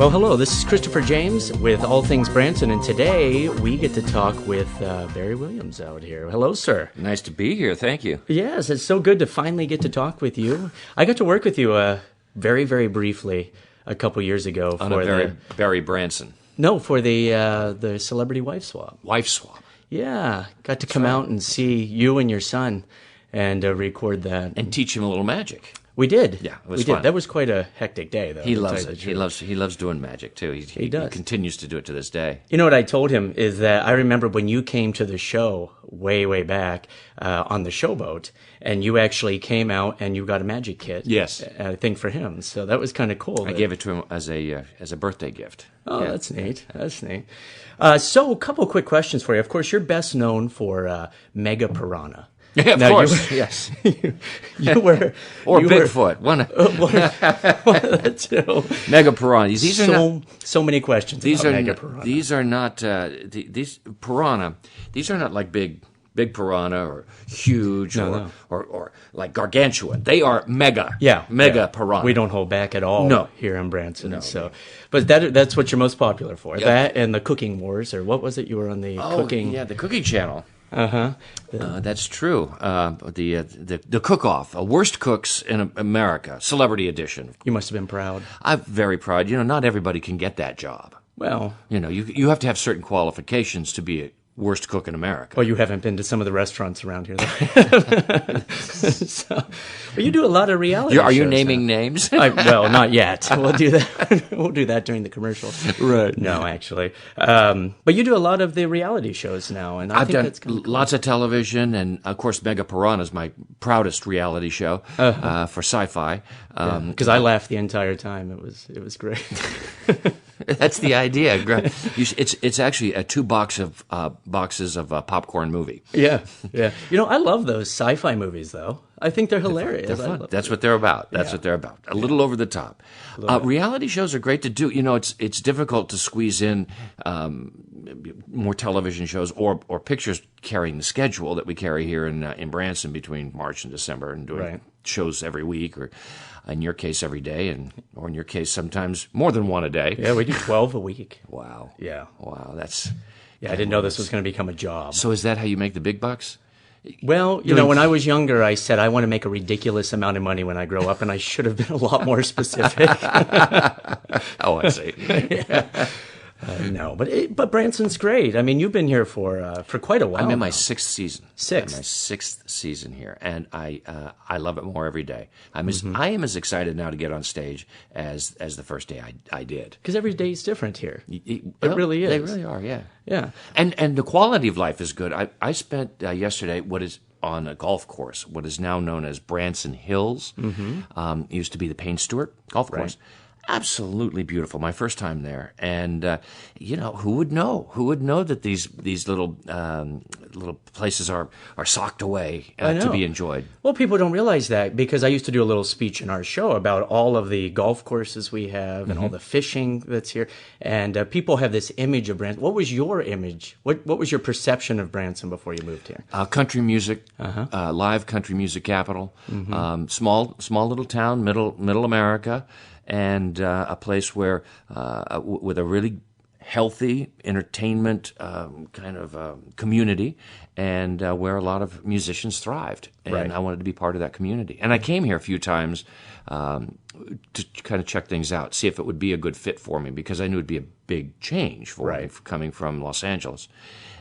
Well, hello, this is Christopher James with All Things Branson, and today we get to talk with Barry Williams out here. Hello, sir. Nice to be here, thank you. Yes, it's so good to finally get to talk with you. I got to work with you very, very briefly a couple years ago. On Barry Branson. No, for the Celebrity Wife Swap. Wife Swap. Yeah, got to come out and see you and your son and record that. And teach him a little magic. We did. Yeah, it was fun. That was quite a hectic day, though. He loves it. He loves doing magic too. He does. He continues to do it to this day. You know what I told him is that I remember when you came to the show way, way back on the showboat, and you actually came out and you got a magic kit. Yes, I think for him. So that was kind of cool. I gave it to him as a birthday gift. Oh, yeah. That's neat. That's neat. So a couple quick questions for you. Of course, you're best known for Mega Piranha. Yeah, of course. Yes. you were or Bigfoot. Mega piranha. These are so many questions. These are mega piranha. These are not these piranha. These are not like big piranha or huge or like gargantuan. They are mega. Yeah, mega piranha. We don't hold back at all here in Branson. No. So, but that's what you're most popular for. Yeah. That and the Cooking Wars, or what was it? You were on the cooking. Yeah, the Cooking Channel. That's true. The cook-off, Worst Cooks in America, Celebrity Edition. You must have been proud. I'm very proud. You know, not everybody can get that job. Well, you know, you have to have certain qualifications to be a worst cook in America. Well, you haven't been to some of the restaurants around here, though. But you do a lot of reality shows. Are you naming names? Well, not yet. We'll do that. We'll do that during the commercial. Right. No, actually. But you do a lot of the reality shows now, and I've done that's cool. Lots of television, and of course, Mega Piranha is my proudest reality show for sci-fi. Because I laughed the entire time. It was great. That's the idea. It's actually two boxes of popcorn movie. Yeah. You know, I love those sci-fi movies, though. I think they're hilarious. They're fun. That's what they're about. That's what they're about. A little over the top. Reality shows are great to do. You know, it's difficult to squeeze in more television shows or pictures carrying the schedule that we carry here in Branson between March and December, and doing shows every week, or in your case every day, or in your case sometimes more than one a day. Yeah, we do 12 a week. Wow. Yeah. Wow. I didn't know this was going to become a job. So is that how you make the big bucks? Well, you know, when I was younger, I said I want to make a ridiculous amount of money when I grow up, and I should have been a lot more specific. Oh, I see. No, but Branson's great. I mean, you've been here for quite a while. I'm in my now. sixth season. I'm my sixth season here, and I love it more every day. I am as excited now to get on stage as the first day I did. Because every day is different here. It really is. They really are. Yeah. Yeah. And the quality of life is good. I spent yesterday on a golf course, what is now known as Branson Hills. It used to be the Payne Stewart golf course. Absolutely beautiful. My first time there, and you know, who would know? Who would know that these little places are socked away to be enjoyed? Well, people don't realize that, because I used to do a little speech in our show about all of the golf courses we have and all the fishing that's here, and people have this image of Branson. What was your image? What was your perception of Branson before you moved here? Country music, live country music capital, small little town, middle America. And a place where, with a really healthy entertainment kind of community, and where a lot of musicians thrived. And I wanted to be part of that community. And I came here a few times to kind of check things out, see if it would be a good fit for me, because I knew it would be a big change for me coming from Los Angeles.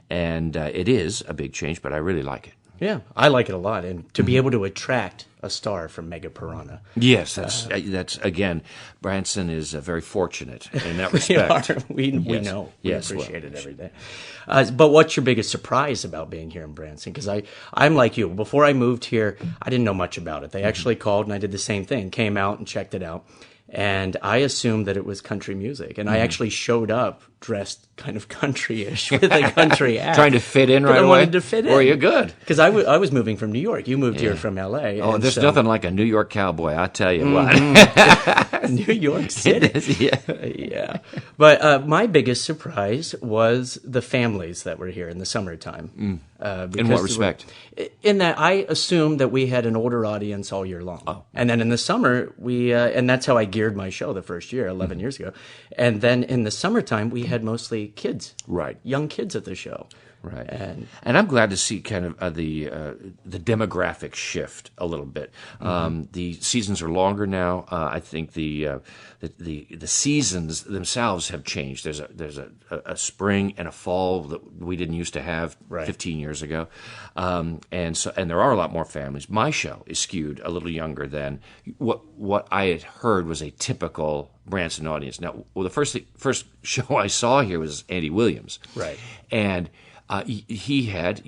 And it is a big change, but I really like it. Yeah, I like it a lot, and to be able to attract a star from Mega Piranha. Yes, that's again, Branson is very fortunate in that respect. We know. We appreciate it every day. But what's your biggest surprise about being here in Branson? Because I'm like you. Before I moved here, I didn't know much about it. They actually called, and I did the same thing. Came out and checked it out. And I assumed that it was country music. And I actually showed up dressed kind of country-ish with a country act. Trying to fit in right away? I wanted to fit in. Well, you're good. Because I was moving from New York. You moved here from L.A. Oh, there's nothing like a New York cowboy, I tell you what. New York City. Yeah. But my biggest surprise was the families that were here in the summertime. In what respect? In that I assumed that we had an older audience all year long. Oh. And then in the summer, and that's how I geared my show the first year, 11 years ago. And then in the summertime, we had mostly kids. Right. Young kids at the show. Right, and I'm glad to see kind of the demographic shift a little bit. The seasons are longer now. I think the seasons themselves have changed. There's a spring and a fall that we didn't used to have 15 years ago, and there are a lot more families. My show is skewed a little younger than what I had heard was a typical Branson audience. Now, the first show I saw here was Andy Williams, right, and he had,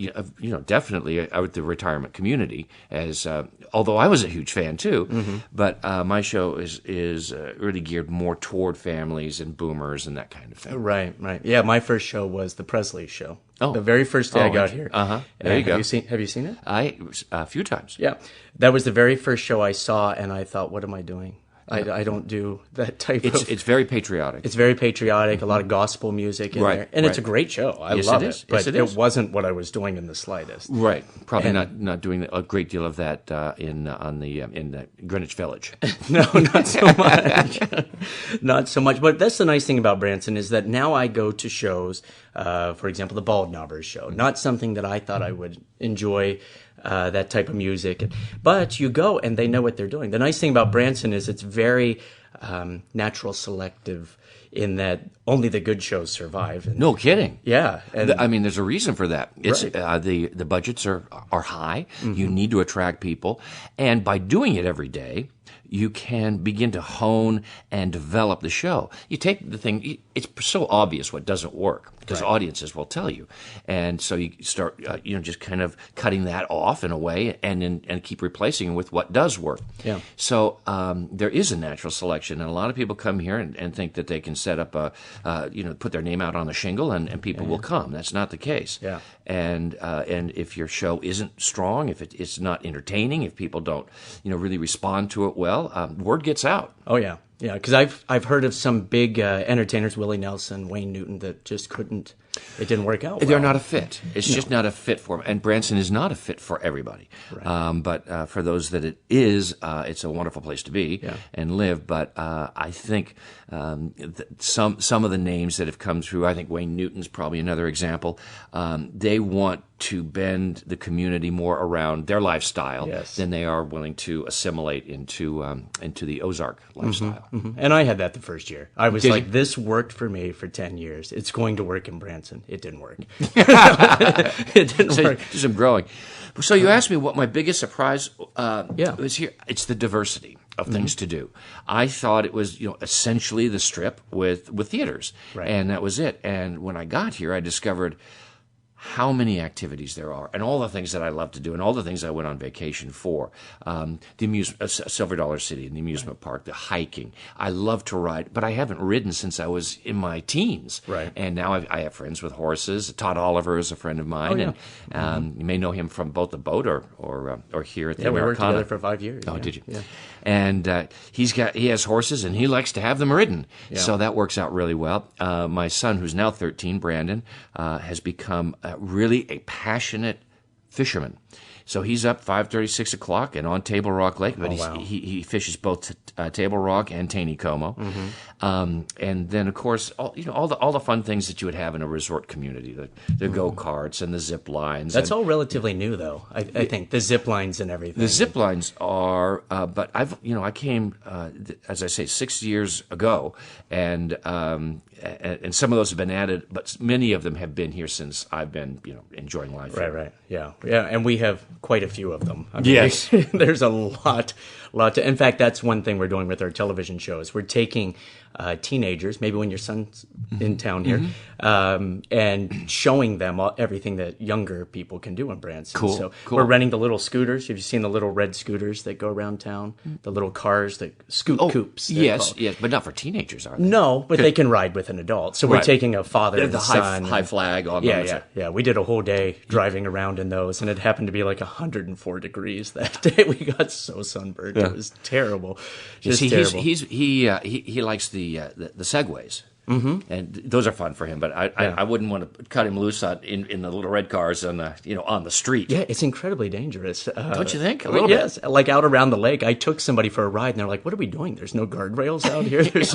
definitely out the retirement community. As although I was a huge fan too, but my show is really geared more toward families and boomers and that kind of thing. Right. Yeah, my first show was the Presley show. Oh, the very first day I got here. There you go. Have you seen it? A few times. Yeah, that was the very first show I saw, and I thought, what am I doing? I don't do that type of... It's very patriotic. It's very patriotic, a lot of gospel music in there. And it's a great show. I love it. But it wasn't what I was doing in the slightest. Right. Probably not doing a great deal of that in Greenwich Village. No, not so much. Not so much. But that's the nice thing about Branson is that now I go to shows, for example, the Bald Knobbers show. Not something that I thought I would enjoy, that type of music. But you go and they know what they're doing. The nice thing about Branson is it's very natural selective in that only the good shows survive. And, no kidding. Yeah. And, I mean, there's a reason for that. It's the budgets are high. You need to attract people. And by doing it every day, you can begin to hone and develop the show. You take the thing, it's so obvious what doesn't work because audiences will tell you. And so you start, just kind of cutting that off in a way and keep replacing it with what does work. Yeah. So there is a natural selection. And a lot of people come here and think that they can set up put their name out on the shingle and people will come. That's not the case. Yeah. And if your show isn't strong, if it's not entertaining, if people don't, really respond to it well, word gets out. Oh yeah, because I've heard of some big entertainers, Willie Nelson, Wayne Newton, that just couldn't. It didn't work out. They're not a fit. It's just not a fit for them. And Branson is not a fit for everybody. Right. But for those that it is, it's a wonderful place to be and live. But I think some of the names that have come through, I think Wayne Newton's probably another example. They want to bend the community more around their lifestyle than they are willing to assimilate into the Ozark lifestyle. And I had that the first year. I was this worked for me for 10 years. It's going to work in Branson. It didn't work. It didn't work. There's some growing. So you asked me what my biggest surprise was here. It's the diversity of things to do. I thought it was essentially the Strip with theaters, and that was it. And when I got here, I discovered how many activities there are, and all the things that I love to do, and all the things I went on vacation for. The Silver Dollar City, and the amusement park, the hiking. I love to ride, but I haven't ridden since I was in my teens. Right. And now I have friends with horses. Todd Oliver is a friend of mine, and you may know him from both the boat or here at the Americana. We worked together for 5 years. Oh, did you? Yeah. And he has horses, and he likes to have them ridden. Yeah. So that works out really well. My son, who's now 13, Brandon, has become really a passionate fisherman. So he's up 5:30, 6 o'clock, and on Table Rock Lake. But he fishes both Table Rock and Taneycomo, and then of course all the fun things that you would have in a resort community, the go karts and the zip lines. That's all relatively new, though. I think the zip lines and everything. The zip lines are, but I came as I say 6 years ago, and some of those have been added, but many of them have been here since I've been enjoying life. Right, yeah, and we have quite a few of them. I mean, yes, there's a lot to. In fact, that's one thing we're doing with our television shows. We're taking teenagers, maybe when your son's in town here, and showing them everything that younger people can do in Branson. Cool. We're renting the little scooters. Have you seen the little red scooters that go around town? The little cars, the coops. Yes, but not for teenagers, are they? No, but they can ride with an adult. So we're taking a father and son. High flag on them. Yeah. We did a whole day driving around in those, and it happened to be like 104 degrees that day. We got so sunburned. It was terrible. Just terrible. He likes the segways. And those are fun for him. But I wouldn't want to cut him loose in the little red cars on the street. Yeah, it's incredibly dangerous. Don't you think? A little bit. Yes, like out around the lake. I took somebody for a ride, and they're like, "What are we doing? There's no guardrails out here." There's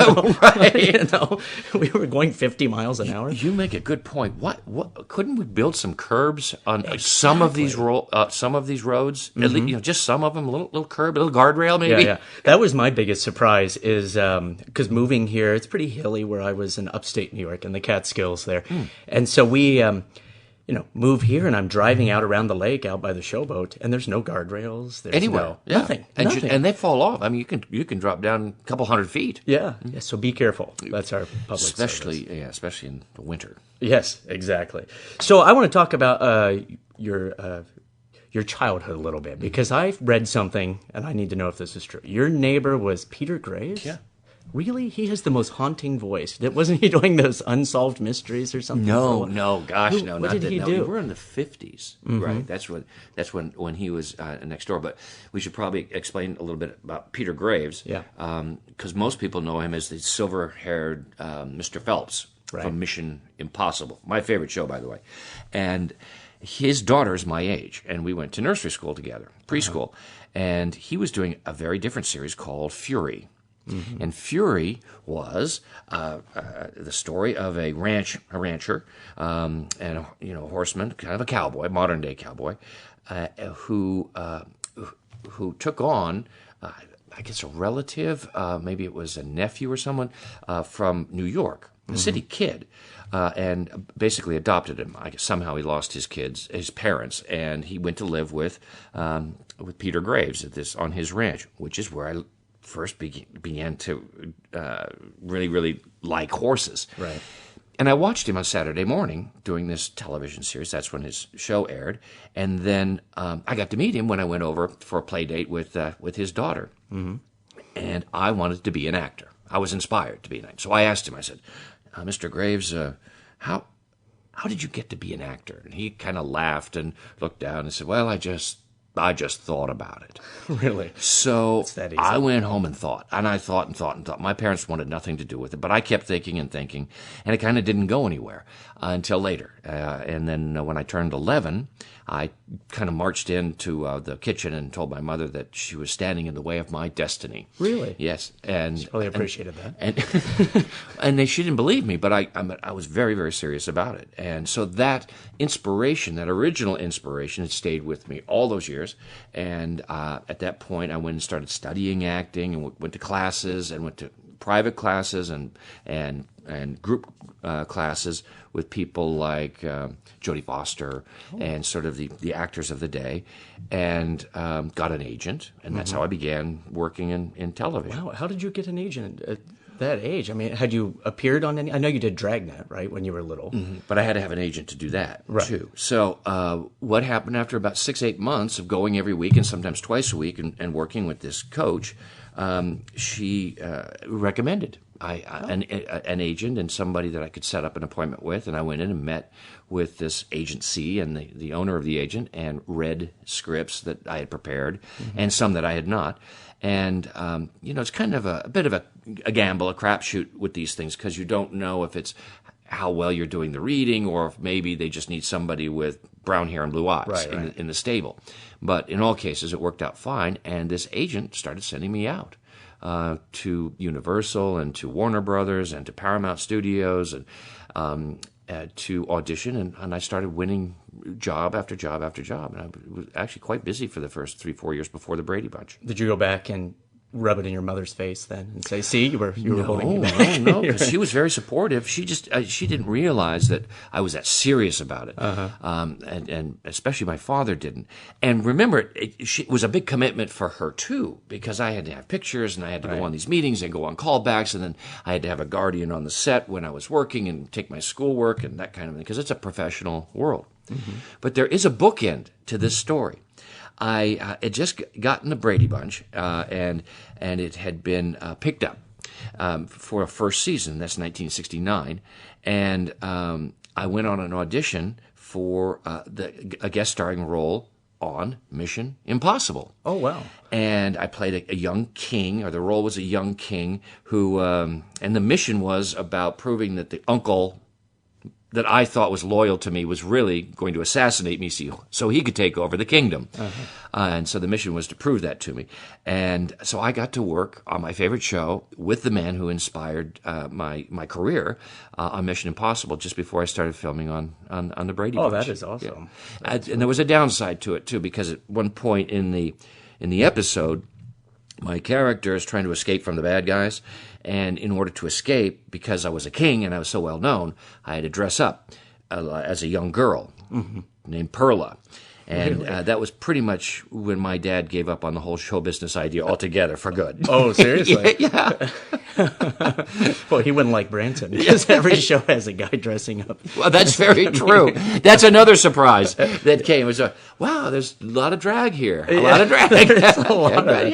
no, we were going 50 miles an hour. You make a good point. What couldn't we build some curbs on some of these roads? At least, just some of them, a little curb, a little guardrail, maybe. Yeah. That was my biggest surprise. Is because moving here, it's pretty hilly where I was in upstate New York in the Catskills there, and so we. Move here, and I'm driving out around the lake, out by the showboat, and there's no guardrails. There's nothing. And they fall off. I mean, you can drop down a couple 100 feet. Yeah. So be careful. That's our public especially service. Especially in the winter. Yes, exactly. So I want to talk about your childhood a little bit, because I've read something, and I need to know if this is true. Your neighbor was Peter Graves? Yeah. Really? He has the most haunting voice. Wasn't he doing those unsolved mysteries or something? No. What did he do? We were in the 50s, right? That's when he was next door. But we should probably explain a little bit about Peter Graves. Yeah. Because most people know him as the silver-haired Mr. Phelps from Mission Impossible. My favorite show, by the way. And his daughter's my age, and we went to nursery school together, preschool. And he was doing a very different series called Fury. And Fury was the story of a rancher, and a horseman, kind of a cowboy, modern day cowboy, who took on, I guess, a relative, maybe it was a nephew or someone from New York, a city kid, and basically adopted him. I guess somehow he lost his parents, and he went to live with Peter Graves on his ranch, which is where I first began to really, really like horses. Right. And I watched him on Saturday morning doing this television series. That's when his show aired. And then I got to meet him when I went over for a play date with his daughter. And I wanted to be an actor. I was inspired to be an actor. So I asked him, I said, Mr. Graves, how did you get to be an actor? And he kind of laughed and looked down and said, well, I just thought about it. Really? So It's that easy. I went home and thought. And I thought and thought and thought. My parents wanted nothing to do with it, but I kept thinking and thinking, and it kind of didn't go anywhere until later. And then when I turned 11, I kind of marched into the kitchen and told my mother that she was standing in the way of my destiny. Really? Yes. And she really appreciated that. And she didn't believe me, but I was very, very serious about it. And so that inspiration, that original inspiration, had stayed with me all those years. And at that point, I went and started studying acting, and went to classes, and went to private classes and group classes with people like Jodie Foster and sort of the actors of the day, and got an agent, and that's how I began working in television. Wow, how did you get an agent at that age? I mean, had you appeared on any? I know you did Dragnet, right, when you were little. But I had to have an agent to do that, too. So what happened after about 6-8 months of going every week and sometimes twice a week and working with this coach, she recommended an agent and somebody that I could set up an appointment with, and I went in and met with this agency and the owner of the agent, and read scripts that I had prepared and some that I had not. And it's kind of a bit of a gamble, a crapshoot with these things, because you don't know if it's how well you're doing the reading, or if maybe they just need somebody with brown hair and blue eyes in the stable. But in all cases, it worked out fine, and this agent started sending me out to Universal and to Warner Brothers and to Paramount Studios and to audition, and I started winning job after job after job, and I was actually quite busy for the first 3-4 years before the Brady Bunch. Did you go back and rub it in your mother's face then and say, "See, you were holding me back"? No, because she was very supportive. She just she didn't realize that I was that serious about it, and especially my father didn't. And remember, it was a big commitment for her too, because I had to have pictures, and I had to go on these meetings and go on callbacks, and then I had to have a guardian on the set when I was working and take my schoolwork and that kind of thing, because it's a professional world. But there is a bookend to this story. I had just gotten the Brady Bunch, and it had been picked up for a first season. That's 1969, and I went on an audition for a guest starring role on Mission Impossible. Oh, wow. And I played a young king, or the role was a young king who, and the mission was about proving that the uncle that I thought was loyal to me was really going to assassinate me so he could take over the kingdom. And so the mission was to prove that to me. And so I got to work on my favorite show with the man who inspired my career on Mission Impossible just before I started filming on the Brady Bunch. Oh, that is awesome. Yeah. And there was a downside to it, too, because at one point in the episode, my character is trying to escape from the bad guys, and in order to escape, because I was a king and I was so well known, I had to dress up as a young girl named Perla. And that was pretty much when my dad gave up on the whole show business idea altogether for good. Oh, seriously? Yeah. Well, he wouldn't like Branson because every show has a guy dressing up. Well, that's very true. That's another surprise that came. It was wow, there's a lot of drag here. A lot of drag.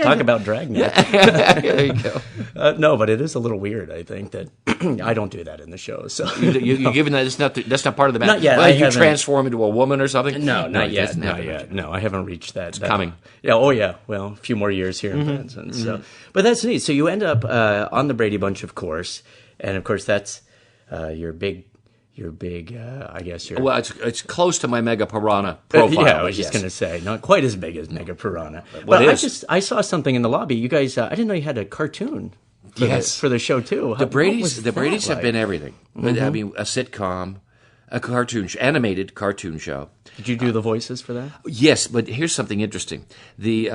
Talk about dragnet. There you go. No, but it is a little weird, I think, that I don't do that in the show. So you're giving that, that's not part of the matter. Not yet. Well, you transform into a woman or something? No, not yet. Not yet. No, I haven't reached that. It's coming. Yeah. Oh, yeah. Well, a few more years here in Branson. So, but that's neat. So you end up on the Brady Bunch, of course, and of course that's your big. I guess your. Well, it's close to my Mega Piranha profile. Yeah, I was just going to say, not quite as big as Mega Piranha. But I saw something in the lobby. You guys, I didn't know you had a cartoon. For the show too. The Bradys have been everything. I mean, a sitcom, a animated cartoon show. Did you do the voices for that? Yes, but here's something interesting. The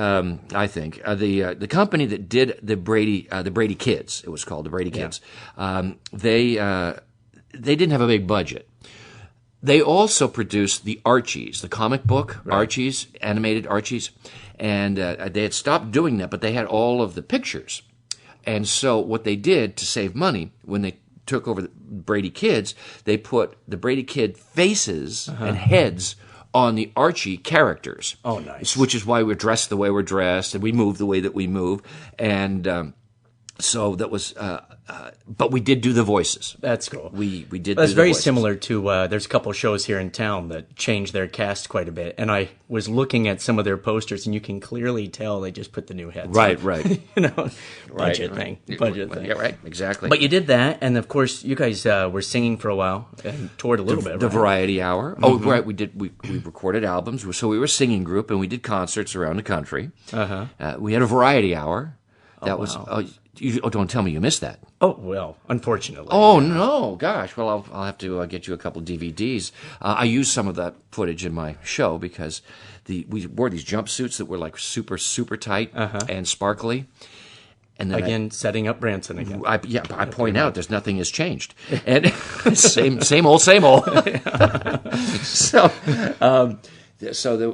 company that did the Brady Kids, it was called the Brady Kids. They didn't have a big budget. They also produced the Archies, the comic book Archies, animated Archies, and they had stopped doing that, but they had all of the pictures. And so what they did to save money when they took over the Brady Kids, they put the Brady Kid faces and heads on the Archie characters. Oh, nice. Which is why we're dressed the way we're dressed, and we move the way that we move. And so that was... but we did do the voices. That's cool. We did. That's do very the voices. similar to. There's a couple shows here in town that changed their cast quite a bit, and I was looking at some of their posters, and you can clearly tell they just put the new heads. Right. Budget thing. Yeah, right. Exactly. But you did that, and of course, you guys were singing for a while and toured a little bit. The Variety Hour. Oh, right. We did. We recorded albums, so we were a singing group, and we did concerts around the country. We had a Variety Hour. That was. Don't tell me you missed that. Oh, well, unfortunately. Oh, no. Gosh. Well, I'll have to get you a couple DVDs. I used some of that footage in my show because we wore these jumpsuits that were like super, super tight and sparkly. And then setting up Branson again. I point out there's nothing has changed. And same old. So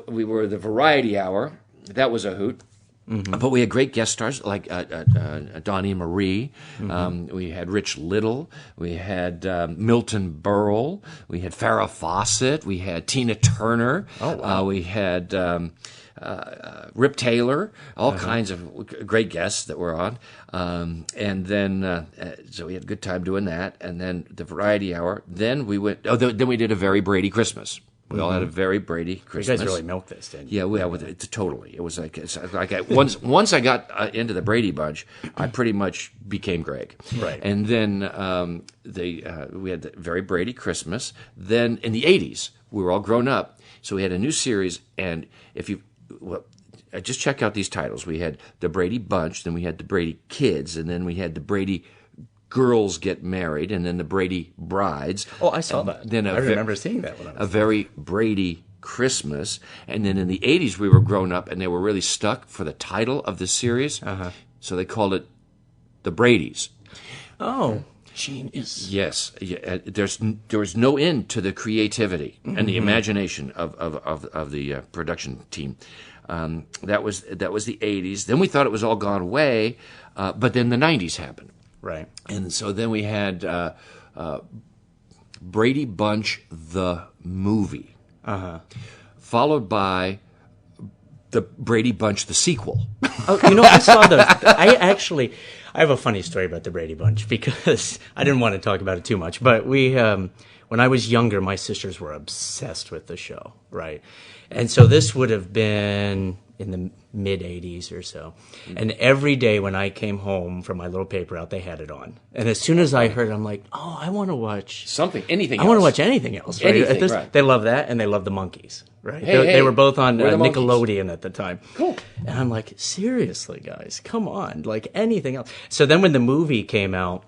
we were the Variety Hour. That was a hoot. But we had great guest stars like Donnie and Marie. We had Rich Little. We had Milton Berle. We had Farrah Fawcett. We had Tina Turner. Oh, wow. We had Rip Taylor. All kinds of great guests that were on. And then so we had a good time doing that. And then the Variety Hour. Then we went. Then we did a Very Brady Christmas. We all had a very Brady Christmas. You guys really milked this, didn't you? Yeah, totally. It was like once I got into the Brady Bunch, I pretty much became Greg. Right. And then we had the Very Brady Christmas. Then in the '80s, we were all grown up, so we had a new series. And just check out these titles. We had the Brady Bunch, then we had the Brady Kids, and then we had the Brady Girls Get Married, and then the Brady Brides. Oh, I saw that. Then I remember seeing that when I was a Very Brady Christmas. And then in the 80s, we were grown up, and they were really stuck for the title of the series. So they called it The Bradys. Oh, genius. Yes. Yeah, there was no end to the creativity and the imagination of the production team. That was the 80s. Then we thought it was all gone away, but then the 90s happened. Right. And so then we had Brady Bunch the movie, followed by the Brady Bunch, the sequel. Oh, I saw those. I have a funny story about the Brady Bunch because I didn't want to talk about it too much. But when I was younger, my sisters were obsessed with the show, right? And so this would have been in the mid 80s or so. And every day when I came home from my little paper route, they had it on. And as soon as I heard it, I'm like, oh, I want to watch anything else. I want to watch anything else. Right? Anything, right. They love that, and they love the Monkees, right? Hey, they were both on we're the Nickelodeon at the time. Cool. And I'm like, seriously, guys, come on, like anything else. So then when the movie came out,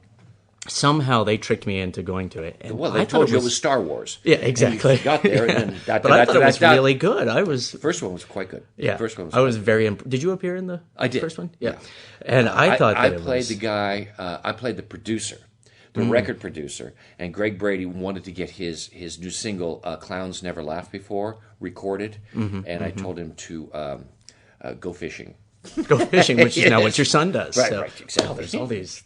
somehow they tricked me into going to it. And Well, they told you it was Star Wars. Yeah, exactly. And you got there, and then but I thought it was really good. The first one was quite good. Yeah, the first one was I was very. Did you appear in the I did. first one? Yeah, and I thought I that played was... the guy. I played the producer, the record producer, and Greg Brady wanted to get his new single "Clowns Never Laughed Before" recorded, and I told him to go fishing. Go fishing, which is now what your son does. Right, so, right, exactly. Wow, there's all these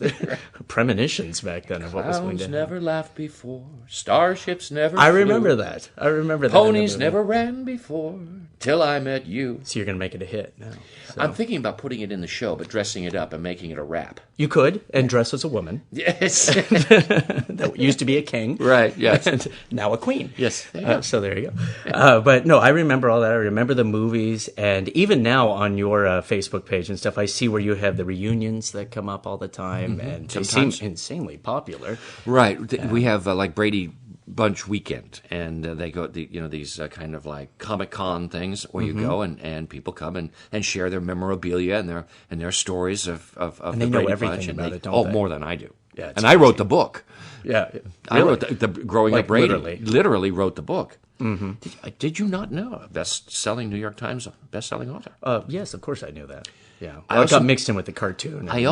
premonitions back then of what was going to Clowns happen. never laughed before. Starships never I flew. remember that. I remember that. Ponies never ran before till I met you. So you're going to make it a hit now. So. I'm thinking about putting it in the show, but dressing it up and making it a rap. You could, and dress as a woman. Yes. That used to be a king. Right, yes. And now a queen. Yes. So there you go. But no, I remember all that. I remember the movies. And even now on your Facebook page and stuff, I see where you have the reunions that come up all the time. And they seem insanely popular. Right. We have like Brady Bunch Weekend, and they go, these kind of like Comic-Con things where you go and people come and share their memorabilia and their stories of And they the know Brady everything Bunch. And about it, don't they? more than I do. Yeah, and I wrote the book. Yeah. I wrote the Growing Like Up Brady. literally. Wrote the book. Mm-hmm. Did you not know? Best-selling New York Times best-selling author. Yes, of course I knew that. Yeah. I got mixed in with the cartoon. And I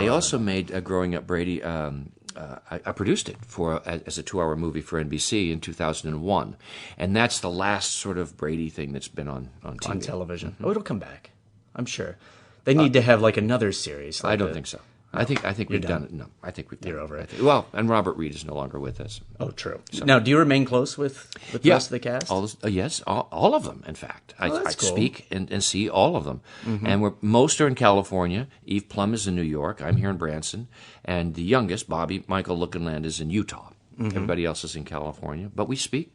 also made Growing Up Brady. I produced it as a 2-hour movie for NBC in 2001, and that's the last sort of Brady thing that's been on TV. On television. Oh, it'll come back. I'm sure. They need to have like another series. Like I don't think so. I think we've done it. No, I think we've done You're over it. Well, and Robert Reed is no longer with us. Oh, true. So. Now, do you remain close with the rest of the cast? Yes, all of them, in fact. I cool. speak and see all of them. Mm-hmm. And most are in California. Eve Plum is in New York. I'm here in Branson. And the youngest, Bobby Michael Lookenland, is in Utah. Mm-hmm. Everybody else is in California. But we speak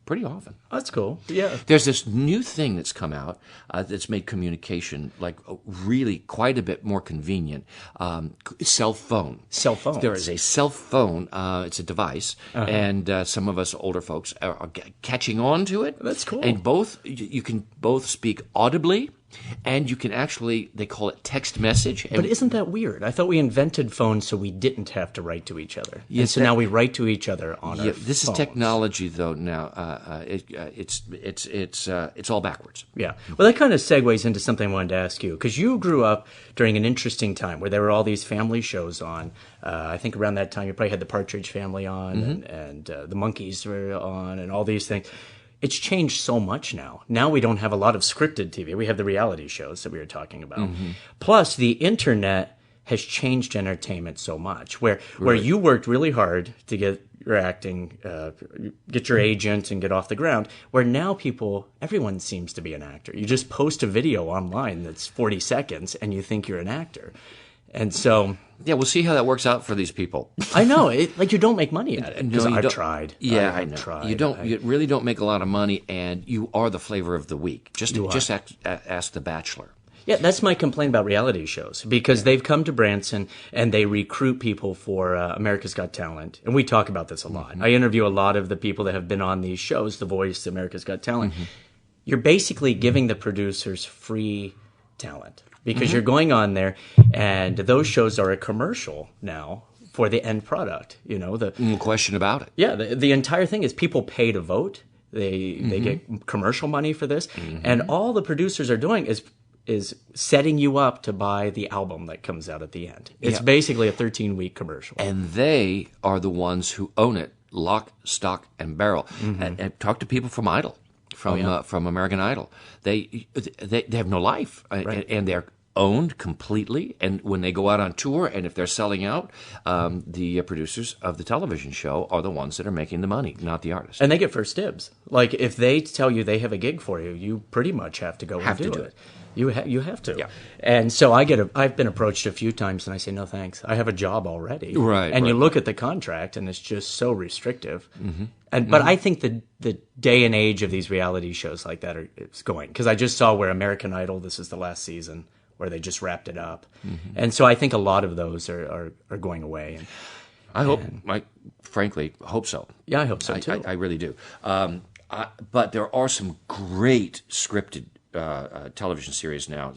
pretty often. Oh, that's cool. Yeah. There's this new thing that's come out that's made communication like really quite a bit more convenient. Cell phone. Cell phones. There is a cell phone. It's a device, and some of us older folks are catching on to it. That's cool. And you can both speak audibly. And you can actually, they call it text message. But isn't that weird? I thought we invented phones so we didn't have to write to each other. Yes, and so now we write to each other on our phones. This is technology, though. Now it's all backwards. Yeah. Well, that kind of segues into something I wanted to ask you, because you grew up during an interesting time where there were all these family shows on. I think around that time you probably had the Partridge Family on, and the Monkees were on, and all these things. It's changed so much now. Now we don't have a lot of scripted TV. We have the reality shows that we were talking about. Mm-hmm. Plus, the internet has changed entertainment so much, where you worked really hard to get your acting, get your agent, and get off the ground, where now everyone seems to be an actor. You just post a video online that's 40 seconds, and you think you're an actor. And so... Yeah, we'll see how that works out for these people. I know. You don't make money at it. No, I've tried. Yeah, I know. Tried. You really don't make a lot of money, and you are the flavor of the week. Just ask The Bachelor. Yeah, that's my complaint about reality shows, because they've come to Branson and they recruit people for America's Got Talent. And we talk about this a lot. I interview a lot of the people that have been on these shows, The Voice, America's Got Talent. You're basically giving the producers free talent. Because you're going on there, and those shows are a commercial now for the end product. No question about it. Yeah, the entire thing is people pay to vote. They get commercial money for this, and all the producers are doing is setting you up to buy the album that comes out at the end. It's basically a 13-week commercial, and they are the ones who own it, lock, stock, and barrel. And talk to people from Idol. From American Idol, they have no life, and they're owned completely, and when they go out on tour, and if they're selling out, the producers of the television show are the ones that are making the money, not the artist. And they get first dibs. Like, if they tell you they have a gig for you, you pretty much have to go and do it. You have to. Yeah. And so I've been approached a few times, and I say, no thanks. I have a job already. Right. And you look at the contract, and it's just so restrictive. But I think the day and age of these reality shows like that is going. Because I just saw where American Idol, this is the last season, where they just wrapped it up. And so I think a lot of those are going away. And I frankly hope so. Yeah, I hope so too. I really do. But there are some great scripted television series now.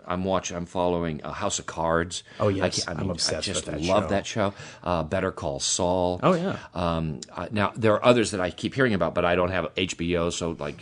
I'm following House of Cards. Oh yes, I'm obsessed with that show. I just love that show. Better Call Saul. Oh yeah. Now there are others that I keep hearing about, but I don't have HBO. So like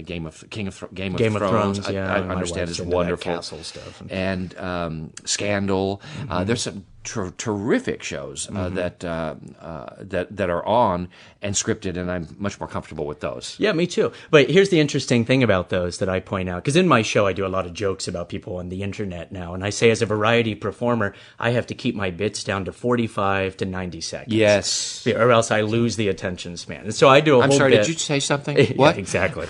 Game of Thrones. Yeah, I understand is wonderful. Castle stuff and Scandal. There's some terrific shows that are on and scripted, and I'm much more comfortable with those. Yeah, me too. But here's the interesting thing about those that I point out, because in my show I do a lot of jokes about people on the internet now, and I say as a variety performer, I have to keep my bits down to 45 to 90 seconds. Yes. Or else I lose the attention span. And so I do a whole bit. I'm sorry, did you say something? What? Yeah, exactly.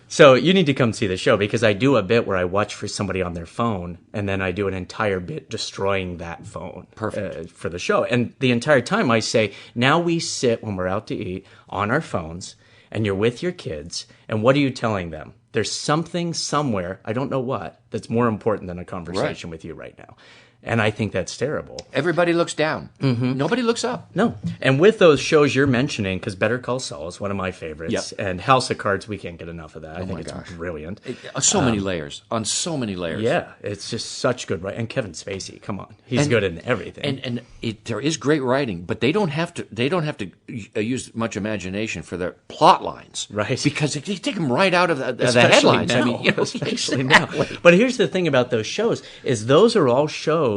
So you need to come see the show, because I do a bit where I watch for somebody on their phone, and then I do an entire bit destroying that phone. Perfect. For the show. And the entire time I say, now we sit when we're out to eat on our phones, and you're with your kids, and what are you telling them? There's something somewhere, I don't know what, that's more important than a conversation with you right now. And I think that's terrible. Everybody looks down. Nobody looks up. No. And with those shows you're mentioning, because Better Call Saul is one of my favorites, Yep. and House of Cards, we can't get enough of that. I think it's brilliant. So many layers. On so many layers. Yeah, it's just such good writing. And Kevin Spacey, come on, he's good in everything. And there is great writing, but they don't have to use much imagination for their plot lines, right? Because they take them right out of the Especially headlines. Now. I mean, Especially now. But here's the thing about those shows: is those are all shows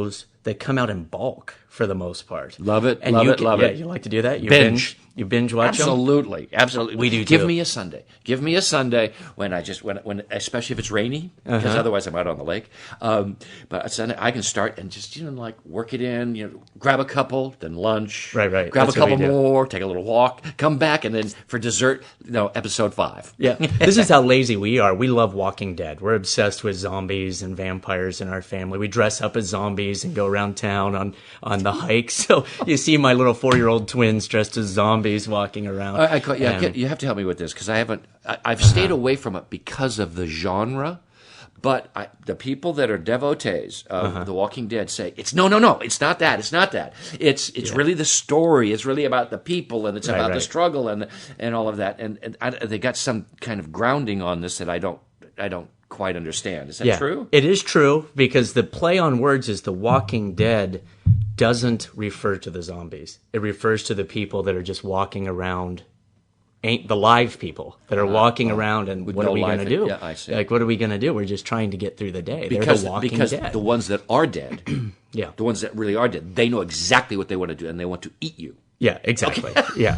that come out in bulk for the most part. Love it. And love you it. Love it. You like to do that? You Binge. You binge watch them? Absolutely. We do Give too. me a Sunday. Give me a Sunday when especially if it's rainy, because otherwise I'm out on the lake. But a Sunday I can start and just like work it in. Grab a couple, then lunch. Right. Grab That's a what we couple do. more, take a little walk, come back, and then for dessert, episode 5. Yeah, this is how lazy we are. We love Walking Dead. We're obsessed with zombies and vampires in our family. We dress up as zombies and go around town on the hike. So you see my little 4-year-old twins dressed as zombies walking around. You have to help me with this because I've stayed away from it because of the genre. But the people that are devotees of The Walking Dead say it's no, it's not that, It's really the story. It's really about the people, and it's about the struggle and all of that. And they got some kind of grounding on this that I don't quite understand. Is that true? It is true, because the play on words is The Walking Dead doesn't refer to the zombies. It refers to the people that are just walking around. Ain't the live people that are walking around, and what are we going to do? Yeah, I see. Like, what are we going to do? We're just trying to get through the day. Because, They're the Walking because Dead. the ones that are dead, Yeah. the ones that really are dead, they know exactly what they want to do, and they want to eat you. Yeah, exactly. Yeah,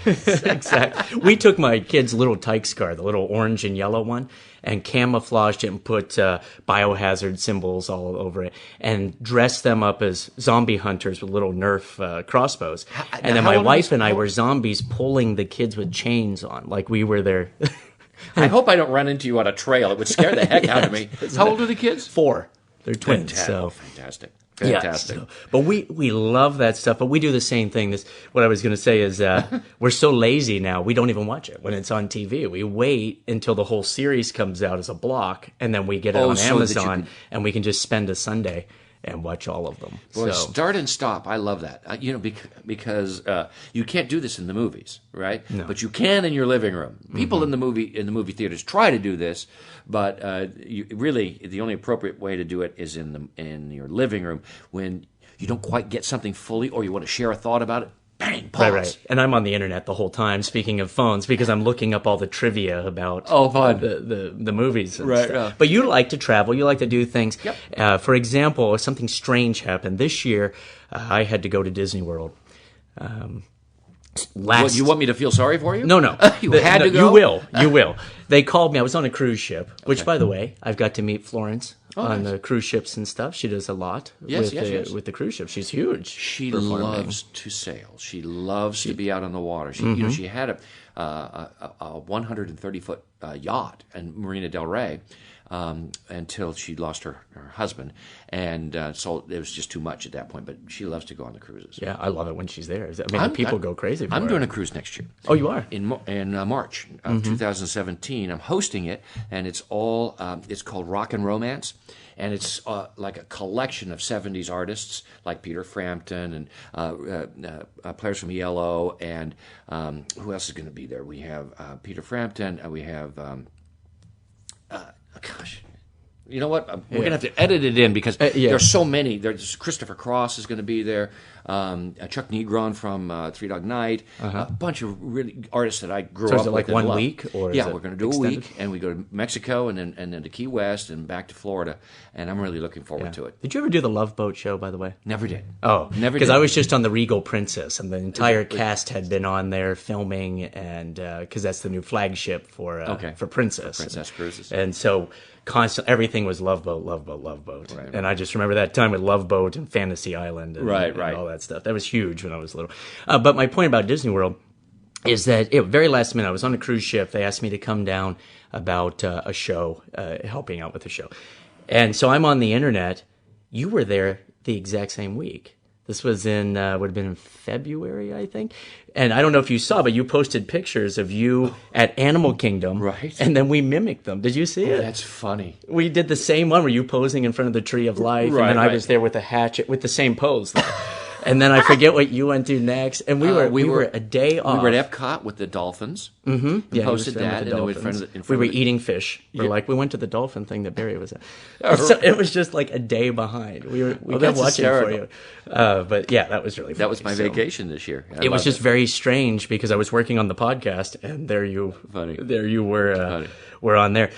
exactly. We took my kid's little Tykes car, the little orange and yellow one, and camouflaged it and put biohazard symbols all over it, and dressed them up as zombie hunters with little Nerf crossbows. And then my wife and I were zombies pulling the kids with chains on, like we were there. I hope I don't run into you on a trail. It would scare the heck out of me. How old are the kids? 4. They're twins. So. Fantastic. Yeah, but we love that stuff. But we do the same thing. What I was going to say is we're so lazy now. We don't even watch it when it's on TV. We wait until the whole series comes out as a block, and then we get it on Amazon, and we can just spend a Sunday and watch all of them. Boy, start and stop. I love that. Because you can't do this in the movies, right? No. But you can in your living room. People in the movie theaters try to do this, but really the only appropriate way to do it is in your living room when you don't quite get something fully, or you want to share a thought about it. Bang, pause. Right. And I'm on the internet the whole time, speaking of phones, because I'm looking up all the trivia about the movies and stuff. Yeah. But you like to travel. You like to do things. Yep. For example, something strange happened. This year, I had to go to Disney World. last. You want me to feel sorry for you? No. You had to go? You will. They called me. I was on a cruise ship, which, by the way, I've got to meet Florence on the cruise ships and stuff. She does a lot with the cruise ship. She's huge. She loves to sail. She loves to be out on the water. She, she had a 130-foot yacht in Marina del Rey until she lost her husband. And so it was just too much at that point. But she loves to go on the cruises. Yeah, I love it when she's there. I mean, people go crazy for her. I'm doing a cruise next year. Oh, you are? In March of 2017. I'm hosting it, and it's all it's called Rock and Romance. And it's like a collection of 70s artists like Peter Frampton and players from ELO. And who else is going to be there? We have Peter Frampton. We have, gosh, you know what? We're going to have to edit it in because there's so many. There's Christopher Cross is going to be there. Chuck Negron from Three Dog Night. A bunch of really artists that I grew up with. So is it like 1 week? Or we're going to do a week, and we go to Mexico and then to Key West and back to Florida. And I'm really looking forward to it. Did you ever do the Love Boat show, by the way? Never did. Oh, never did. Because I was just on the Regal Princess, and the entire cast had been on there filming, and because that's the new flagship for Princess. For Princess Cruises. And so everything was Love Boat, Love Boat, Love Boat. Right. And I just remember that time with Love Boat and Fantasy Island and all that stuff. That was huge when I was little. But my point about Disney World is that very last minute, I was on a cruise ship. They asked me to come down about a show, helping out with the show. And so I'm on the internet. You were there the exact same week. This was would have been in February, I think. And I don't know if you saw, but you posted pictures of you at Animal Kingdom. Right. And then we mimicked them. Did you see it? That's funny. We did the same one. Were you posing in front of the Tree of Life? Right, and then I was there with a hatchet, with the same pose. And then I forget what you went to next. And we were a day off. We were at Epcot with the dolphins. Mm-hmm. Yeah, posted that, and then we were eating fish. We went to the dolphin thing that Barry was at. So it was just like a day behind. We kept watching for you. But yeah, that was really funny. That was my vacation this year. It was just very strange because I was working on the podcast, and there you were on there.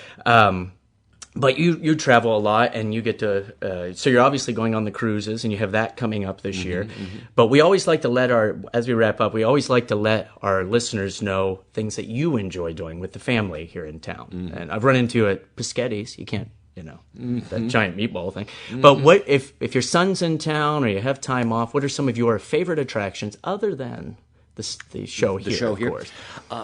But you travel a lot, and you get to so you're obviously going on the cruises, and you have that coming up this year. Mm-hmm. But we always like to as we wrap up, we always like to let our listeners know things that you enjoy doing with the family here in town. Mm-hmm. And I've run into it at Paschetti's. You can't, that giant meatball thing. Mm-hmm. But what if your son's in town or you have time off? What are some of your favorite attractions other than the show here? The show here, of course.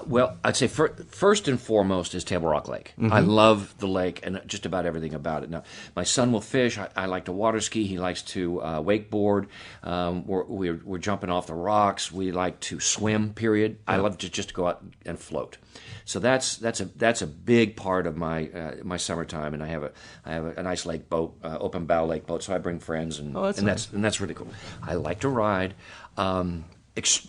Well, I'd say first and foremost is Table Rock Lake. Mm-hmm. I love the lake and just about everything about it. Now, my son will fish. I like to water ski. He likes to wakeboard. We're jumping off the rocks. We like to swim. Period. Yeah. I love to just go out and float. So that's a big part of my summertime, and I have a nice lake boat, open bow lake boat. So I bring friends, and that's really cool. I like to ride.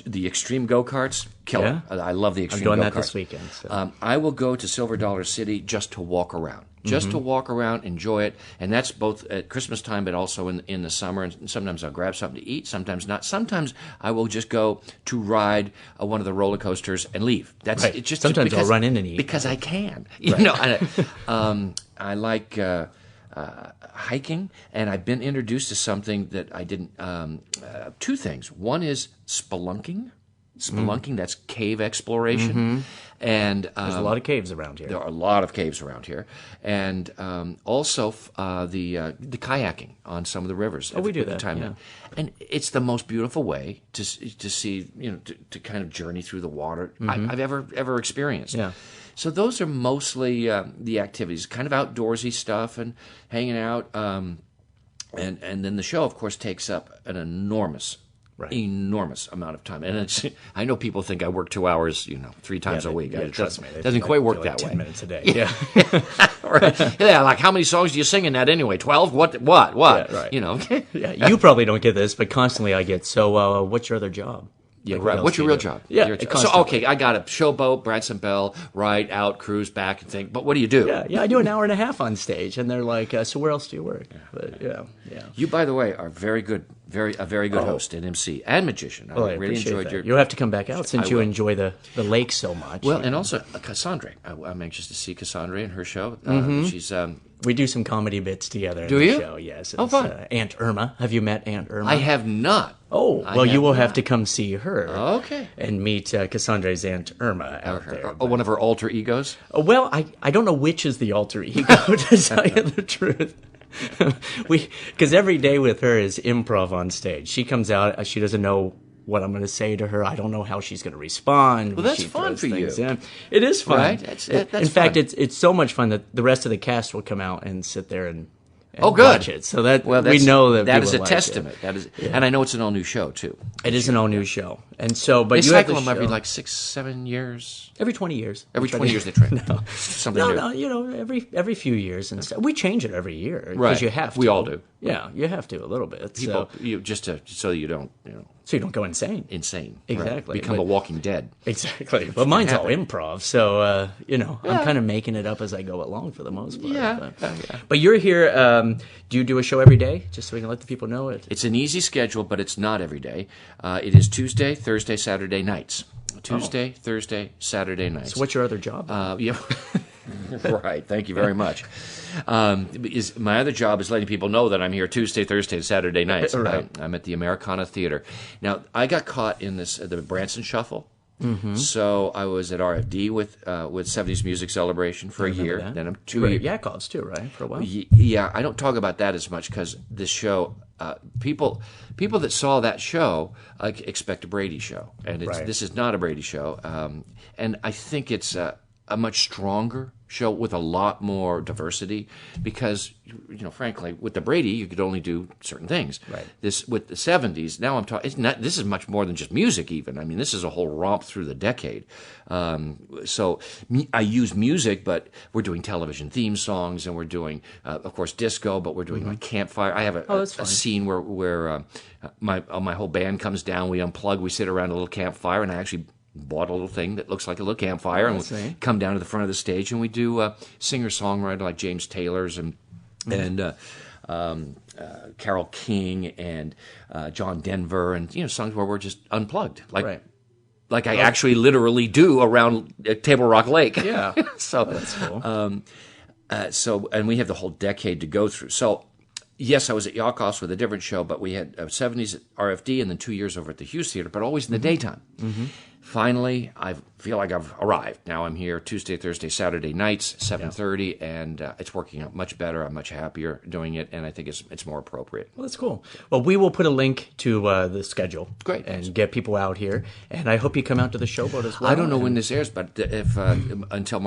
The extreme go-karts, killer. Yeah. I love the extreme go-karts. I'm doing that this weekend. So. I will go to Silver Dollar City just to walk around. Just to walk around, enjoy it. And that's both at Christmas time but also in the summer. And sometimes I'll grab something to eat, sometimes not. Sometimes I will just go to ride one of the roller coasters and leave. That's right. It's just sometimes I'll run in and eat. Because I can. I like... hiking, and I've been introduced to something that I didn't. Two things. One is spelunking. That's cave exploration, and there's a lot of caves around here. There are a lot of caves around here, and also the kayaking on some of the rivers. Oh, we do that. Yeah. And it's the most beautiful way to see, to kind of journey through the water I've ever experienced. Yeah. So those are mostly the activities, kind of outdoorsy stuff and hanging out. And then the show, of course, takes up an enormous amount of time. And I know people think I work 2 hours, 3 times a week. Trust me. It doesn't quite work that 10 way. 10 minutes a day. Yeah. Right. Yeah, like how many songs do you sing in that anyway? 12? What? Yeah, right. Yeah, you probably don't get this, but constantly I get, so what's your other job? Yeah, right. What's your real job? Yeah. So, okay, I got a showboat, Branson Bell, ride out, cruise back, and think. But what do you do? Yeah, I do an hour and a half on stage, and they're like, "So where else do you work?" But, yeah. You, by the way, are very good, a very good host and MC and magician. I really enjoyed your. You'll have to come back out since you enjoy the lake so much. Well, and also Cassandra. I'm anxious to see Cassandra in her show. She's We do some comedy bits together. Do in the you? Show. Yes. Oh, fun. Aunt Irma. Have you met Aunt Irma? I have not. Oh, well, you will have to come see her. Okay. And meet Cassandra's Aunt Irma out there. One of her alter egos? Well, I don't know which is the alter ego, to tell you the truth. Because every day with her is improv on stage. She comes out, she doesn't know what I'm going to say to her. I don't know how she's going to respond. Well, that's fun for you. It is fun. Right? That's in fact, it's so much fun that the rest of the cast will come out and sit there and good. Watch it. So that we know that is a like testament. It. That is, and I know it's an all new show too. It is an all new show, and so but they you cycle have them every like 6-7 years. Every 20 years. Every 20 years they train. Something new. No, every few years and stuff. We change it every year because right. you have to. We all do. Yeah, you have to a little bit. People, so, so you don't, so you don't go insane. Exactly. Right. Become a Walking Dead. Exactly. But mine's all improv, so I'm kind of making it up as I go along for the most part. Yeah. But you're here. Do you do a show every day, just so we can let the people know it? It's an easy schedule, but it's not every day. It is Tuesday, Thursday, Saturday nights. Tuesday, Thursday, Saturday nights. So what's your other job? Yeah. Right. Thank you very much. My other job is letting people know that I'm here Tuesday, Thursday, and Saturday nights. Right. I'm at the Americana Theater. Now, I got caught in the Branson Shuffle. Mm-hmm. So I was at RFD with 70s Music Celebration for a year. That. Then I'm 2 years. Yakov's too, right? For a while. Yeah, I don't talk about that as much because this show, people that saw that show expect a Brady show, and this is not a Brady show. And I think it's a much stronger show with a lot more diversity because, frankly, with the Brady, you could only do certain things. Right. This with the 70s, now I'm talking. This is much more than just music. Even I mean, this is a whole romp through the decade. So I use music, but we're doing television theme songs, and we're doing, of course, disco. But we're doing like campfire. I have a scene where my whole band comes down. We unplug. We sit around a little campfire, and I actually bought a little thing that looks like a little campfire, and we come down to the front of the stage, and we do singer-songwriter like James Taylor's and Carole King and John Denver, and songs where we're just unplugged, like I actually literally do around Table Rock Lake. Yeah, so that's cool. And we have the whole decade to go through. So. Yes, I was at Yakov's with a different show, but we had 70s at RFD and then 2 years over at the Hughes Theater, but always in the daytime. Mm-hmm. Finally, I feel like I've arrived. Now I'm here Tuesday, Thursday, Saturday nights, 7:30, and it's working out much better. I'm much happier doing it, and I think it's more appropriate. Well, that's cool. Well, we will put a link to the schedule. Great. And get people out here, and I hope you come out to the showboat as well. I don't know when this airs, but if until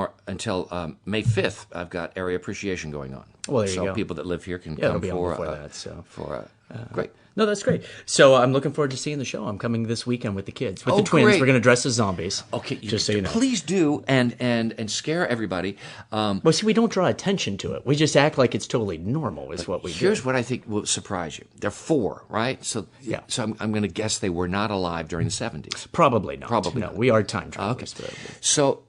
May 5th, I've got Area Appreciation going on. Well, there you go. So people that live here can it'll come be for that. So great. No, that's great. So I'm looking forward to seeing the show. I'm coming this weekend with the kids, with the twins. Great. We're going to dress as zombies. Okay, just so you know. Please do, and scare everybody. Well, see, we don't draw attention to it. We just act like it's totally normal. Is what we do. Here's what I think will surprise you. They're 4, right? So yeah. So I'm going to guess they were not alive during the 70s. Probably not. Probably no. not. We are time travelers. Okay. So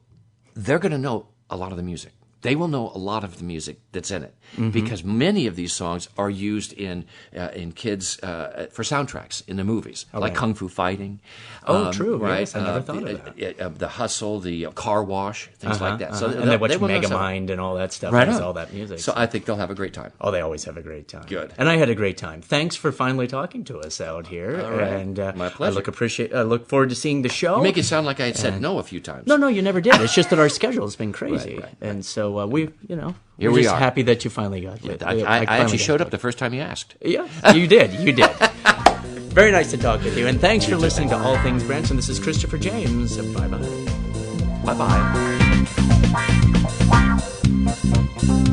they're going to know a lot of the music. They will know a lot of the music that's in it because many of these songs are used in kids for soundtracks in the movies, like Kung Fu Fighting. True. Right? Yes, I never thought of that. The Hustle, the Car Wash, things like that. So and they watch Megamind and all that stuff. Right, all that music. So I think they'll have a great time. Oh, they always have a great time. Good. And I had a great time. Thanks for finally talking to us out here. All right. And my pleasure. I look forward to seeing the show. You make it sound like I had said no a few times. No, you never did. It's just that our schedule has been crazy, Right. And so we're Here just we are. happy that you finally got it. I actually showed up the first time you asked. Yeah, you did. Very nice to talk with you, and thanks for listening to All Things Branson. This is Christopher James. Bye-bye. Bye-bye.